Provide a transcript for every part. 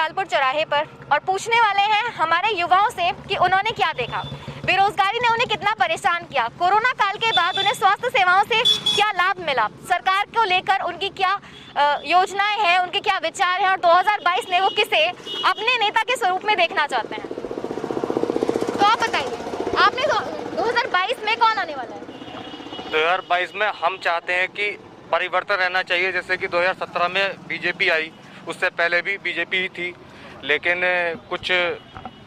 गोपालपुर चौराहे पर और पूछने वाले हैं हमारे युवाओं से कि उन्होंने क्या देखा, बेरोजगारी ने उन्हें कितना परेशान किया, कोरोना काल के बाद उन्हें स्वास्थ्य सेवाओं से क्या लाभ मिला, सरकार को लेकर उनकी क्या योजनाएं हैं, उनके क्या विचार हैं और 2022 में वो किसे अपने नेता के स्वरूप में देखना चाहते हैं। तो आप बताइए, आपने 2022 में कौन आने वाला है? 2022 में हम चाहते हैं कि परिवर्तन रहना चाहिए। जैसे कि 2017 में बीजेपी आई, उससे पहले भी बीजेपी ही थी, लेकिन कुछ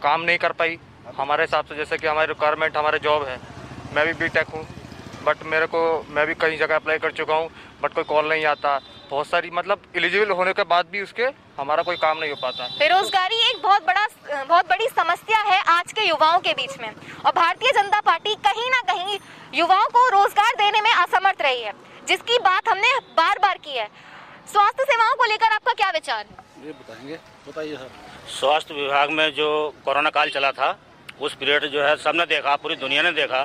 काम नहीं कर पाई हमारे हिसाब से। जैसे कि हमारी रिक्वायरमेंट, हमारे जॉब है, मैं भी बीटेक हूँ, बट मैं भी कई जगह अप्लाई कर चुका हूँ, बट कोई कॉल नहीं आता। बहुत सारी मतलब एलिजिबल होने के बाद भी उसके हमारा कोई काम नहीं हो पाता। बेरोजगारी एक बहुत बड़ी समस्या है आज के युवाओं के बीच में, और भारतीय जनता पार्टी कहीं ना कहीं युवाओं को रोजगार देने में असमर्थ रही है, जिसकी बात हमने बार बार की है। स्वास्थ्य सेवाओं को लेकर आपका क्या विचार है? ये बताइए सर। स्वास्थ्य विभाग में जो कोरोना काल चला था, उस पीरियड जो है सबने देखा, पूरी दुनिया ने देखा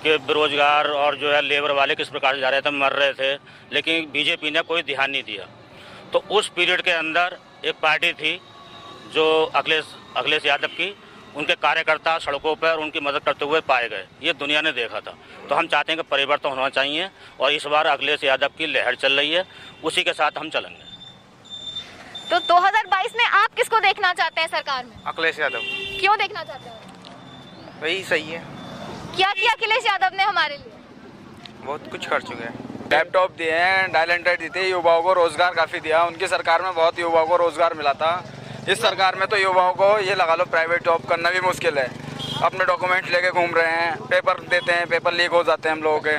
कि बेरोजगार और जो है लेबर वाले किस प्रकार से जा रहे थे, मर रहे थे, लेकिन बीजेपी ने कोई ध्यान नहीं दिया। तो उस पीरियड के अंदर एक पार्टी थी जो अखिलेश यादव की, उनके कार्यकर्ता सड़कों पर उनकी मदद करते हुए पाए गए, ये दुनिया ने देखा था। तो हम चाहते हैं कि परिवर्तन होना चाहिए और इस बार अखिलेश यादव की लहर चल रही है, उसी के साथ हम चलेंगे। तो 2022 में आप किसको देखना चाहते हैं सरकार में? अखिलेश यादव। क्यों देखना चाहते हैं? वही सही है। क्या किया अखिलेश यादव ने हमारे लिए? बहुत कुछ कर चुके हैं। लैपटॉप दिए हैं, डायलेंटेड दी थी, युवाओं को रोजगार काफ़ी दिया। उनकी सरकार में बहुत युवाओं को रोजगार मिला था। इस सरकार में तो युवाओं को ये लगा लो प्राइवेट जॉब करना भी मुश्किल है। अपने डॉक्यूमेंट लेके घूम रहे हैं, पेपर देते हैं, पेपर लीक हो जाते हैं हम लोगों के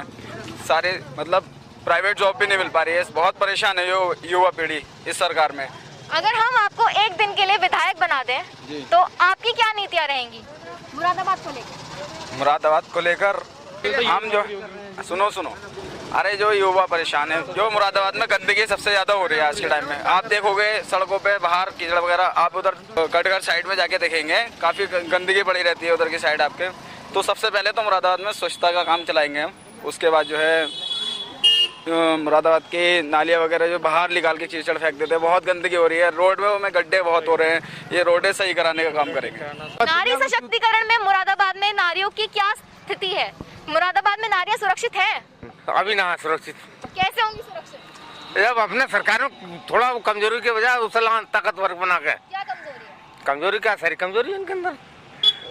सारे, मतलब प्राइवेट जॉब भी नहीं मिल पा रही है। बहुत परेशान है युवा पीढ़ी इस सरकार में। अगर हम आपको एक दिन के लिए विधायक बना दें तो आपकी क्या नीतियाँ रहेंगी मुरादाबाद को लेकर? मुरादाबाद को लेकर हम जो सुनो अरे जो युवा परेशान है, जो मुरादाबाद में गंदगी सबसे ज्यादा हो रही है आज के टाइम में। आप देखोगे सड़कों पे बाहर कीचड़ वगैरह, आप उधर कटघर साइड में जाके देखेंगे काफी गंदगी पड़ी रहती है उधर की साइड आपके। तो सबसे पहले तो मुरादाबाद में स्वच्छता का काम चलाएंगे हम। उसके बाद जो है मुरादाबाद की नालियाँ वगैरह जो बाहर निकाल के कीचड़ फेंक देते हैं, बहुत गंदगी हो रही है। रोड में गड्ढे बहुत हो रहे हैं, ये रोडें सही कराने का काम करेंगे। नारी सशक्तिकरण में मुरादाबाद में नारियों की क्या स्थिति है? मुरादाबाद में नारियां सुरक्षित हैं? अभी ना सुरक्षित। कैसे होंगी सुरक्षित? जब अपने सरकार में थोड़ा कमजोरी के वजह उसे ताकतवर बना के। क्या कमजोरी है? कमजोरी क्या, सारी कमजोरी है उनके अंदर।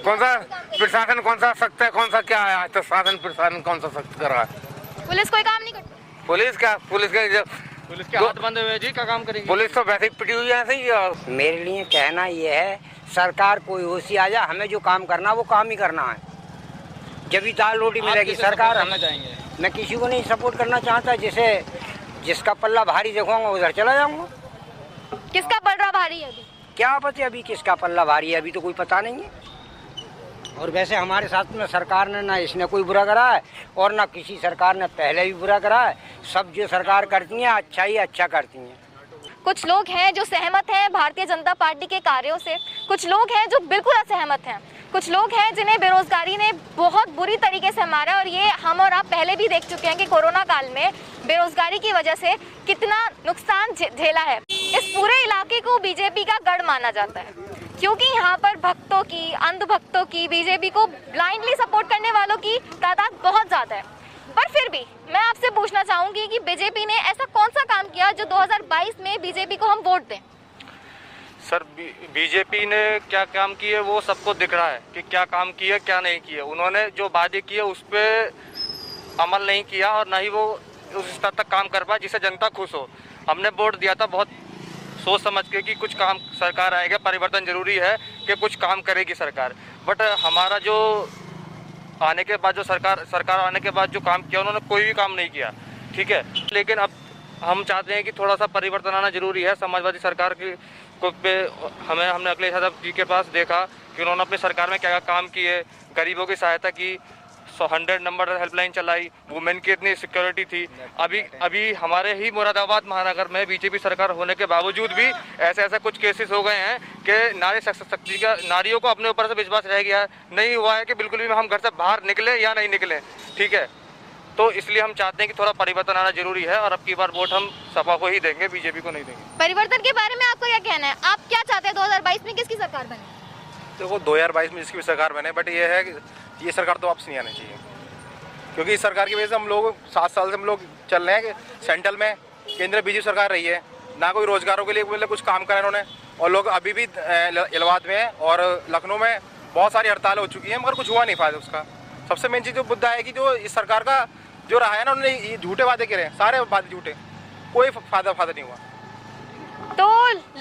कौन सा प्रशासन कौन सा सख्त है, कौन सा क्या है? आज तक शासन प्रशासन कौन सा सख्त कर रहा है? पुलिस कोई काम नहीं करती? पुलिस पुलिस के हाथ बंधे हुए जी, क्या काम करेगी? पुलिस तो वैसे ही पिटी हुई है ऐसे ही। मेरे लिए कहना ये है, सरकार कोई होशी आ जाए, हमें जो काम करना वो काम ही करना है। जब भी दाल रोटी मिलेगी सरकार। मैं किसी को नहीं सपोर्ट करना चाहता, जिसका पल्ला भारी देखूंगा उधर चला जाऊंगा। किसका पल्ला भारी है अभी? क्या पता अभी किसका पल्ला भारी है, अभी तो कोई पता नहीं है। और वैसे हमारे साथ में सरकार ने ना इसने कोई बुरा करा है और ना किसी सरकार ने पहले भी बुरा करा है। सब जो सरकार करती है अच्छा ही अच्छा करती हैं। कुछ लोग हैं जो सहमत हैं भारतीय जनता पार्टी के कार्यों से, कुछ लोग हैं जो बिल्कुल असहमत हैं, कुछ लोग हैं जिन्हें बेरोजगारी ने बहुत बुरी तरीके से मारा। और ये हम और आप पहले भी देख चुके हैं कि कोरोना काल में बेरोजगारी की वजह से कितना नुकसान झेला है। इस पूरे इलाके को बीजेपी का गढ़ माना जाता है, क्योंकि यहाँ पर भक्तों की, अंधभक्तों की, बीजेपी को ब्लाइंडली सपोर्ट करने वालों की तादाद बहुत ज़्यादा है। पर फिर भी मैं आपसे पूछना चाहूँगी कि बीजेपी ने ऐसा कौन सा काम किया जो 2022 में बीजेपी को हम वोट दें? सर, बीजेपी ने क्या काम किए वो सबको दिख रहा है कि क्या काम किए क्या नहीं किए। उन्होंने जो वादे किए उस पर अमल नहीं किया और ना ही वो उस स्तर तक काम कर पाए जिससे जनता खुश हो। हमने वोट दिया था बहुत सोच समझ के कि कुछ काम सरकार आएगा, परिवर्तन जरूरी है कि कुछ काम करेगी सरकार। बट हमारा जो आने के बाद जो सरकार आने के बाद जो काम किया उन्होंने कोई भी काम नहीं किया, ठीक है। लेकिन अब हम चाहते हैं कि थोड़ा सा परिवर्तन आना जरूरी है। समाजवादी सरकार की पे हमने अखिलेश यादव जी के पास देखा कि उन्होंने अपनी सरकार में क्या क्या काम किए। गरीबों की सहायता की, 100 नंबर हेल्पलाइन चलाई, वुमेन की इतनी सिक्योरिटी थी। अभी हमारे ही मुरादाबाद महानगर में बीजेपी सरकार होने के बावजूद भी ऐसे कुछ केसेस हो गए हैं कि नारियों को अपने ऊपर से विश्वास रह गया है। नहीं हुआ है कि बिल्कुल भी हम घर से बाहर निकले या नहीं निकले, ठीक है। तो इसलिए हम चाहते हैं कि थोड़ा परिवर्तन आना जरूरी है और अब की बार वोट हम सपा को ही देंगे, बीजेपी को नहीं देंगे। परिवर्तन के बारे में आपका क्या कहना है? आप क्या चाहते हैं 2022 में किसकी सरकार बने? देखो 2022 में जिसकी भी सरकार बने, बट ये है कि ये सरकार तो वापस नहीं आनी चाहिए, क्योंकि इस सरकार की वजह से हम लोग 7 साल से हम लोग चल रहे हैं कि सेंट्रल में केंद्र बीजेपी सरकार रही है, ना कोई रोजगारों के लिए मतलब कुछ काम करा इन्होंने, और लोग अभी भी इलाहाबाद में और लखनऊ में बहुत सारी हड़ताल हो चुकी है, मगर कुछ हुआ नहीं फायदा उसका। सबसे मेन चीज़ जो मुद्दा है कि जो इस सरकार का जो रहा है ना, उन्होंने ये झूठे वादे करे, सारे वादे झूठे, कोई फायदा नहीं हुआ। तो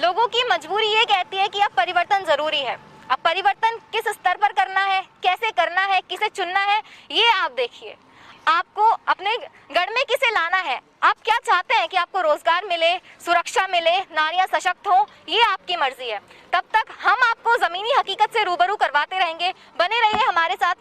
लोगों की मजबूरी ये कहती है कि अब परिवर्तन जरूरी है। अब परिवर्तन किस स्तर पर करना है, कैसे करना है, किसे चुनना है, ये आप देखिए। आपको अपने गढ़ में किसे लाना है, आप क्या चाहते हैं कि आपको रोजगार मिले, सुरक्षा मिले, नारियां सशक्त हों, ये आपकी मर्जी है। तब तक हम आपको जमीनी हकीकत से रूबरू करवाते रहेंगे। बने रहिए हमारे साथ।